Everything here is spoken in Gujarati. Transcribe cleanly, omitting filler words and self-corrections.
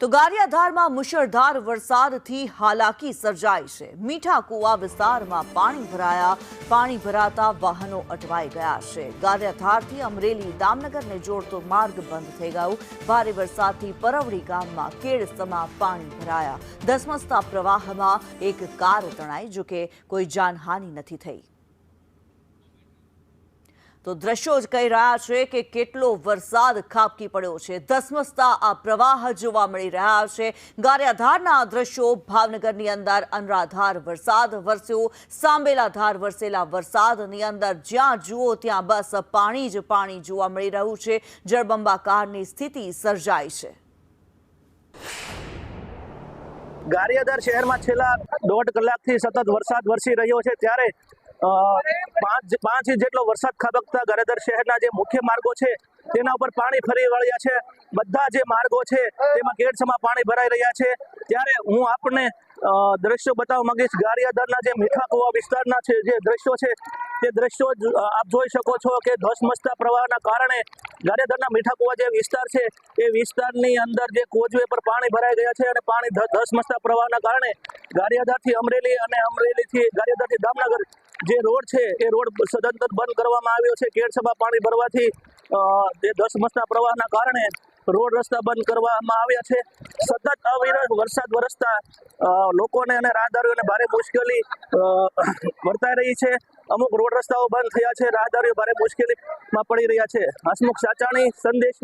તો ગારિયાધારમાં મુશળધાર વરસાદથી હાલાકી સર્જાઈ છે। મીઠા કુવા વિસ્તારમાં પાણી ભરાતા વાહનો અટવાઈ ગયા છે। ગારિયાધારથી અમરેલી દામનગરને જોડતો માર્ગ બંધ થઈ ગયો। ભારે વરસાદથી પરવડી ગામમાં કેડસમા પાણી ભરાયા। ધસમસતા પ્રવાહમાં એક કાર તણાઈ, જો કે કોઈ જાનહાનિ નથી થઈ। તો દ્રશ્યો જ કહી રહ્યા છે કે કેટલો વરસાદ ખાબકી પડ્યો છે। ધસમસતા આ પ્રવાહ જોવા મળી રહ્યા છે। ગારિયાધારના દ્રશ્યો ભાવનગરની અંદર અનરાધાર વરસાદ વરસ્યો। સાંબેલાધાર વરસેલા વરસાદની અંદર જ્યાં જુઓ ત્યાં બસ પાણી જ પાણી જોવા મળી રહ્યું છે। જળબંબાકારની સ્થિતિ સર્જાઈ છે। ગારિયાધાર શહેરમાં છેલ્લા 1.5 કલાકથી સતત વરસાદ વરસી રહ્યો છે, ત્યારે 5 ઇંચ જેટલો વરસાદ ખાબકતા ગારિયાધાર શહેરના જે મુખ્ય માર્ગો છે તેના ઉપર પાણી ફરી વળ્યા છે। બધા જે માર્ગો છે તેમાં કેડસમા પાણી ભરાઈ રહ્યા છે। ત્યારે હું આપને દ્રશ્યો બતાવવા માંગીશ। ગારિયાધારના જે મીઠા કુવા વિસ્તારના છે જે દ્રશ્યો છે તે દ્રશ્યો આપ જોઈ શકો છો કે ધસમસતા પ્રવાહના કારણે ગારિયાધારના મીઠા કુવા જે વિસ્તાર છે એ વિસ્તારની અંદર જે કોઝવે પર પાણી ભરાઈ ગયા છે અને પાણી ધસમસતા પ્રવાહના કારણે ગારિયાધારથી અમરેલી અને અમરેલીથી ગારિયાધારથી દામનગર જે રોડ છે એ રોડ સદંતર બંધ કરવામાં આવ્યો છે। કેડસમા પાણી ભરવાથી જે ધસમસતા પ્રવાહના કારણે રોડ રસ્તા બંધ કરવામાં આવ્યા છે। સતત અવિરત વરસાદ વરસતા લોકોને અને રાહદારીઓને ભારે મુશ્કેલી વર્તાઈ રહી છે। અમુક રોડ રસ્તાઓ બંધ થયા છે, રાહદારીઓ ભારે મુશ્કેલીમાં પડી રહ્યા છે। હસમુખ સાચાણી, સંદેશ।